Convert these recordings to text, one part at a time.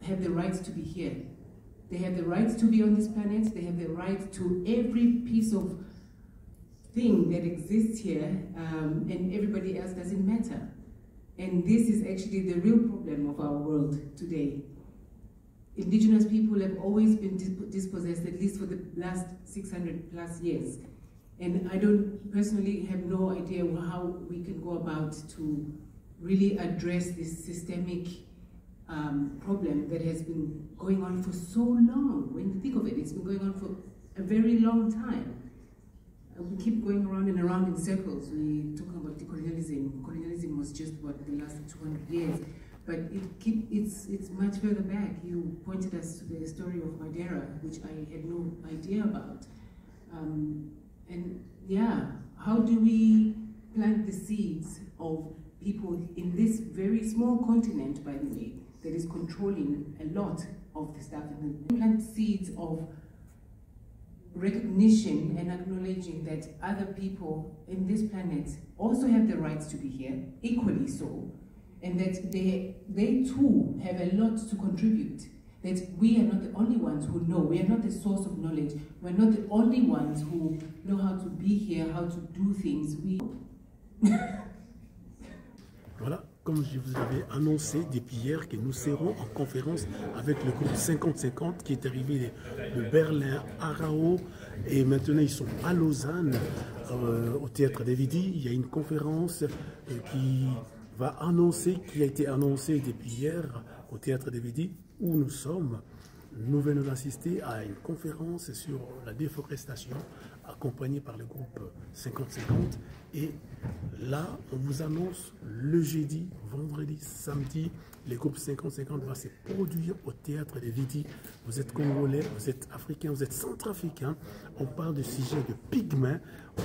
have the right to be here. They have the right to be on this planet. They have the right to every piece of thing that exists here, and everybody else doesn't matter. And this is actually the real problem of our world today. Indigenous people have always been dispossessed, at least for the last 600 plus years. And I don't personally have no idea how we can go about to really address this systemic problem that has been going on for so long. When you think of it, it's been going on for a very long time. We keep going around and around in circles. We talk about decolonialism. Colonialism was just what, the last 200 years, but it's much further back. You pointed us to the story of Madeira, which I had no idea about. And yeah, how do we plant the seeds of people in this very small continent, by the way, that is controlling a lot of the stuff, and plant seeds of recognition and acknowledging that other people in this planet also have the rights to be here, equally so, and that they too have a lot to contribute. That we are not the only ones who know, we are not the source of knowledge, we're not the only ones who know how to be here, how to do things. Voilà, comme je vous avais annoncé depuis hier que nous serons en conférence avec le groupe 50-50 qui est arrivé de Berlin à Rao et maintenant ils sont à Lausanne au théâtre Davidi. Il y a une conférence qui va annoncer, qui a été annoncée depuis hier au théâtre Davidi où nous sommes. Nous venons d'assister à une conférence sur la déforestation accompagnée par le groupe 50-50 et là on vous annonce le jeudi, vendredi, samedi, le groupe 50-50 va se produire au théâtre de Vidi. Vous êtes congolais, vous êtes africain, vous êtes centrafricain. On parle de sujet de pygmées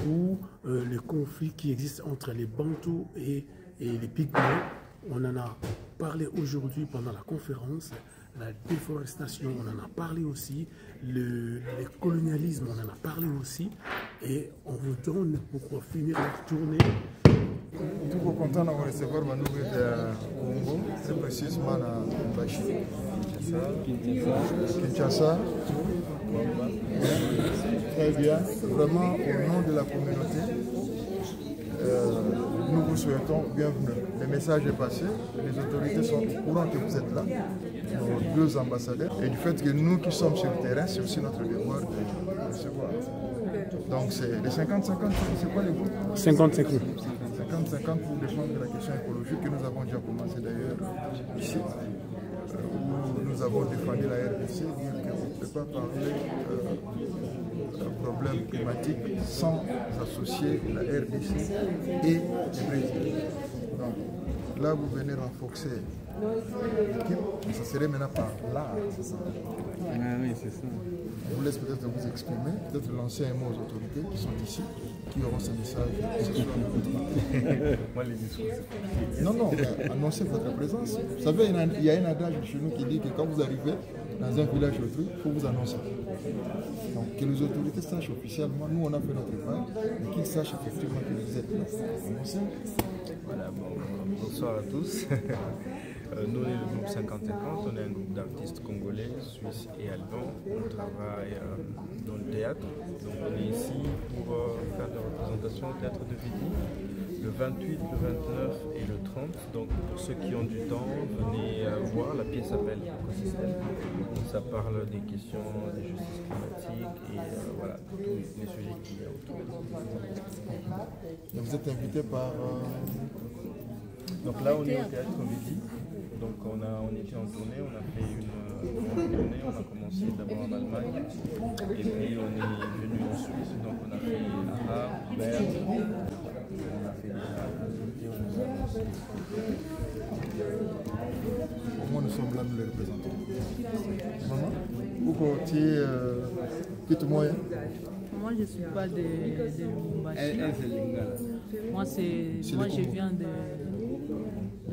ou le conflit qui existe entre les Bantous et les pygmées. On en a parlé aujourd'hui pendant la conférence. La déforestation, on en a parlé aussi, le colonialisme, on en a parlé aussi, et on vous donne pour finir la tournée. Tout content de recevoir ma nouvelle de Congo, très précisément à Mbashi, Kinshasa. Très bien, vraiment au nom de la communauté. Nous vous souhaitons bienvenue. Le message est passé, les autorités sont au courant que vous êtes là, nos deux ambassadeurs, et du fait que nous qui sommes sur le terrain, c'est aussi notre devoir de recevoir. Donc c'est les 50-50, c'est quoi les groupes 50-50. 50-50 pour défendre la question écologique que nous avons déjà commencé d'ailleurs ici, où nous avons défendu la RDC, dire qu'on ne peut pas parler d'un problème climatique sans associer la RDC et le Brésil. Donc là, vous venez renforcer l'équipe, ça serait maintenant par là. Ah oui, c'est ça. Je vous laisse peut-être vous exprimer, peut-être lancer un mot aux autorités qui sont ici, qui auront ce message ce soir. Moi, les discours. Non, annoncez votre présence. Vous savez, il y a un adage chez nous qui dit que quand vous arrivez dans un village autrui, il faut vous annoncer. Donc, que les autorités sachent officiellement, nous on a fait notre part, mais qu'ils sachent effectivement que vous êtes là. Annoncez. Voilà, bonsoir à tous. Nous, on est le groupe 50-50, on est un groupe d'artistes congolais, suisses et allemands. On travaille dans le théâtre. Donc on est ici pour faire des représentations au théâtre de Vidi, le 28, le 29 et le 30. Donc pour ceux qui ont du temps, venez voir. La pièce s'appelle Écosystème. Ça parle des questions de justice climatique et voilà, tous les sujets qu'il y a autour. Vous êtes invité par... Donc là, on est au théâtre Vidi. Donc on était en tournée, on a fait une tournée, on a commencé d'abord en Allemagne, et puis on est venu en Suisse, donc on a fait Arras, Berne, on a fait des Au moins nous sommes là, nous les représentons. Maman, pourquoi tu es moyen? Moi je ne suis pas de Lubumbashi. Moi je viens de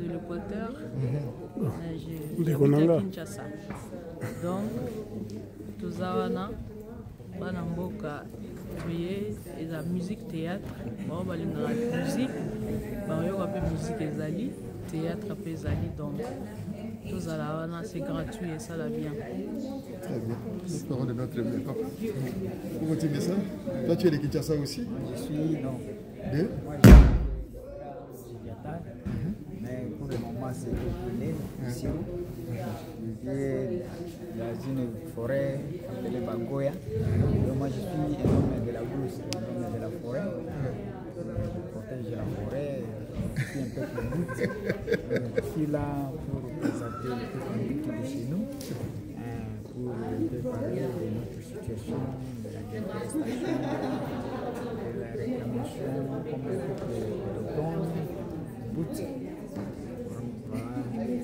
l'Équateur. J'habite à Kinshasa. Donc, Tozawana, Banamboka, et la musique théâtre, musique, musique ezali, théâtre ezali donc. c'est gratuit et ça la bien. Très bien. Nous ferons de notre mieux. Vous continuez ça? Toi, tu es de Kinshasa aussi? Je suis non. De? Moi, je suis de mais pour le moment, c'est le ici. Je vis dans une forêt appelée Bagoya. Donc, moi, je suis un homme de la brousse, un homme de la forêt. Je protège la forêt. Je suis un peu plus je suis là pour représenter le peuple de chez nous, pour parler de notre situation, de la déforestation, de la réclamation, comme le peuple autochtone, Bout.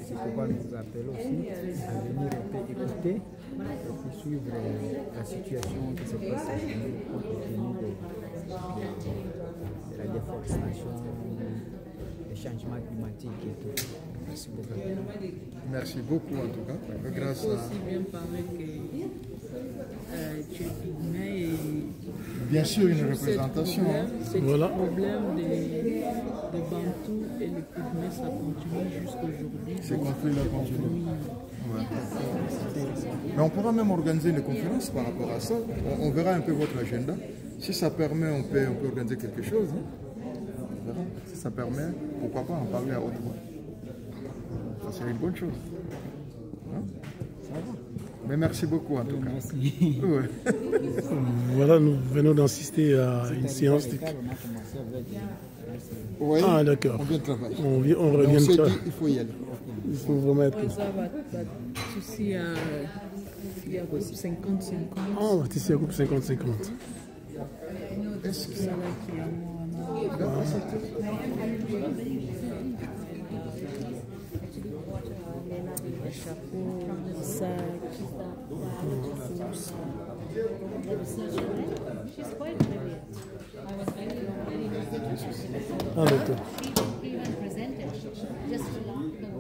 C'est pourquoi nous vous appelons aussi à venir écouter et puis suivre la situation qui se passe chez nous compte tenu de la déforestation, des changements climatiques et tout. Merci beaucoup. Merci beaucoup en tout cas. Grâce Il faut aussi bien parler que tu es pygmée et bien sûr une représentation. C'est voilà. le problème des Bantous et les pygmées, ça continue jusqu'aujourd'hui. Ces conflits-là continuent. Ouais. Mais on pourra même organiser une conférence par rapport à ça. On verra un peu votre agenda. Si ça permet, on peut organiser quelque chose. Hein. On verra. Si ça permet, pourquoi pas en parler à haute voix. Ça serait une bonne chose. Hein? Ça va. Mais merci beaucoup en tout cas. Merci. Ouais. Voilà, nous venons d'assister à une séance de... Oui, ah d'accord. on vient de travailler. On revient de travailler. Il faut y aller. Il faut vraiment être... Ici, il y a 50-50. Oh, ici, il y a groupe 50-50. Est-ce que C'est là qui est les chapeaux, les sacs, Ah d'accord. Even presented just the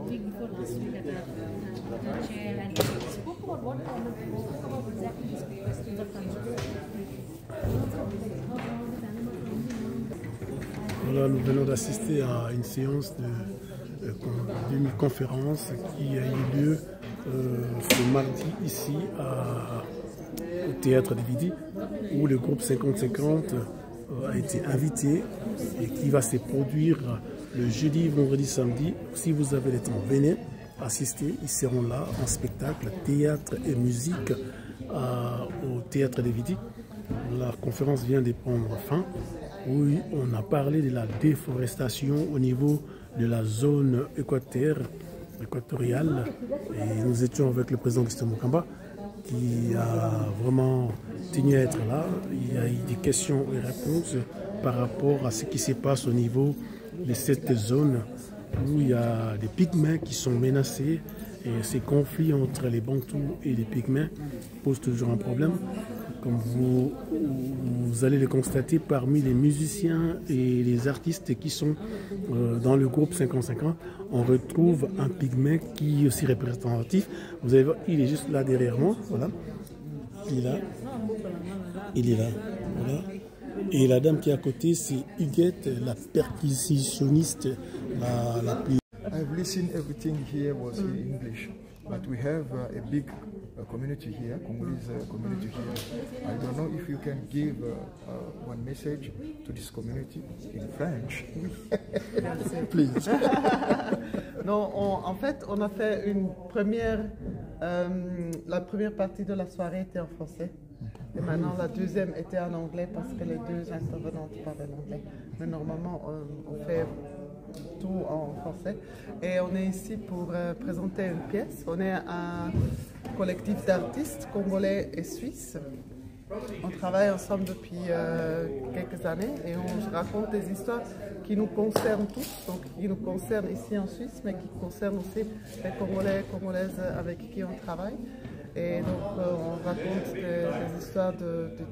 week before last week at the chair and spoke about what kind of exactly these questions of Voilà, nous venons d'assister à une séance d'une conférence qui a eu lieu ce mardi ici au théâtre de Vidi, où le groupe 50-50 a été invité et qui va se produire le jeudi, vendredi, samedi. Si vous avez le temps, venez assister. Ils seront là en spectacle, théâtre et musique au théâtre de Vidi. La conférence vient de prendre fin. Oui, on a parlé de la déforestation au niveau de la zone équatoriale. Et nous étions avec le président Christian Mukamba qui a vraiment tenu à être là. Il y a eu des questions et réponses par rapport à ce qui se passe au niveau de cette zone où il y a des pygmées qui sont menacés. Et ces conflits entre les Bantous et les pygmées posent toujours un problème. Comme vous allez le constater, parmi les musiciens et les artistes qui sont dans le groupe 50-50, on retrouve un pygmée qui est aussi représentatif. Vous allez voir, il est juste là derrière moi, voilà. Il est là. Il est là, voilà. Et la dame qui est à côté, c'est Huguette, la percussionniste la plus... I've listened everything here was in English, but we have a big community here, Congolese community here. I don't know if you can give one message to this community in French. Please. Non, en fait, on a fait une première, la première partie de la soirée était en français. Et maintenant, la deuxième était en anglais parce que les deux intervenantes parlent anglais. Mais normalement, on fait tout en français. Et on est ici pour présenter une pièce. On est un collectif d'artistes congolais et suisses. On travaille ensemble depuis quelques années et on raconte des histoires qui nous concernent tous, donc qui nous concernent ici en Suisse, mais qui concernent aussi les Congolais et Congolaises avec qui on travaille. Et donc on raconte des histoires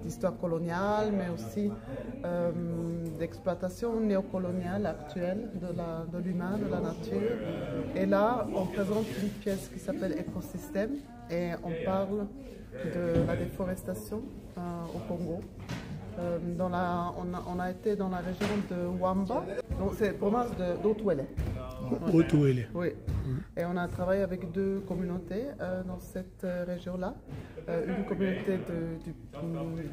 d'histoire coloniale, mais aussi d'exploitation néocoloniale actuelle de l'humain, de la nature. Et là, on présente une pièce qui s'appelle Écosystème et on parle de la déforestation au Congo. On a été dans la région de Wamba, donc c'est la province d'Otwele. Otouélé. Oui. Et on a travaillé avec deux communautés dans cette région-là. Une communauté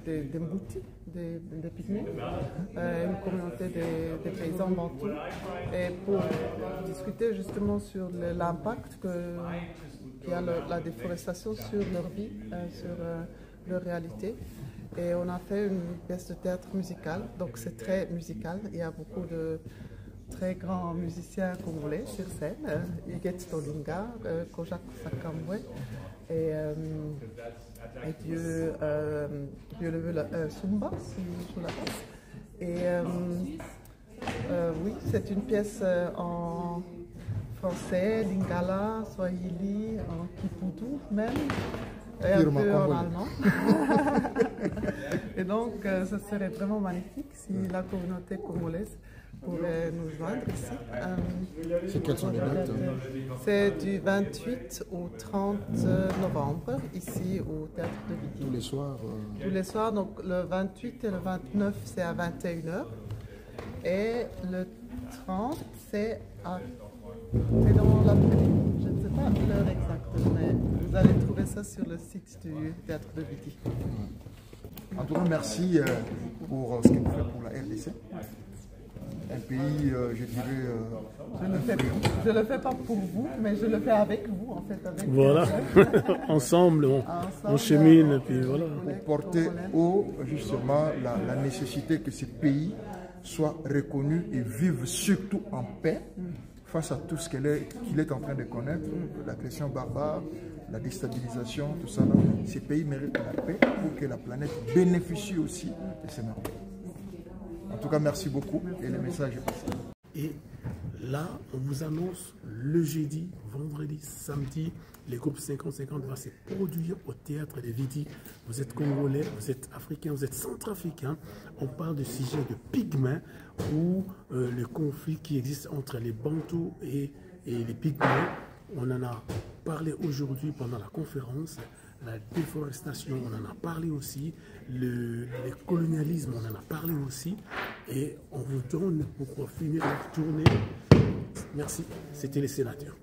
des Mbouti, des Pygmées, une communauté des paysans bantous. Et pour discuter justement sur l'impact qu'il y a la déforestation sur leur vie, sur leur réalité. Et on a fait une pièce de théâtre musical, donc c'est très musical. Il y a beaucoup de très grands musiciens congolais sur scène, Huguet Stolinga, Kojak Sakamwe et Dieu le veut Sumba, si je la passe. Et oui, c'est une pièce en français, lingala, swahili, en kipudu même. Et un peu en allemand. Et donc, ce serait vraiment magnifique si la communauté congolaise pourrait nous joindre ici. C'est quelles sont les dates? C'est du 28 au 30 novembre, ici au Théâtre de Vidi. Tous les soirs Tous les soirs, donc le 28 et le 29, c'est à 21h. Et le 30, c'est dans l'après-midi. Je ne sais pas l'heure exacte, mais vous allez trouver ça sur le site du Théâtre de Vidi. En tout cas, merci pour ce que vous faites pour la RDC. Un pays, je dirais... Je ne le fais pas pour vous, mais je le fais avec vous, en fait. Avec voilà, ensemble, on chemine, et puis voilà. Pour porter haut, justement, la nécessité que ce pays soit reconnu et vive surtout en paix face à tout ce qu'il est en train de connaître, l'agression barbare, la déstabilisation, tout ça. Ces pays méritent la paix pour que la planète bénéficie aussi de ces merveilles. En tout cas, merci beaucoup et le message est passé. Et là, on vous annonce le jeudi, vendredi, samedi, les groupes 50-50 va se produire au Théâtre de Vidi. Vous êtes Congolais, vous êtes Africain, vous êtes Centrafricain. On parle de sujet de Pygmées ou le conflit qui existe entre les Bantous et les Pygmées. On en a parlé aujourd'hui pendant la conférence. La déforestation, on en a parlé aussi. Le colonialisme, on en a parlé aussi. Et on vous donne pour finir la tournée. Merci, c'était les sénateurs.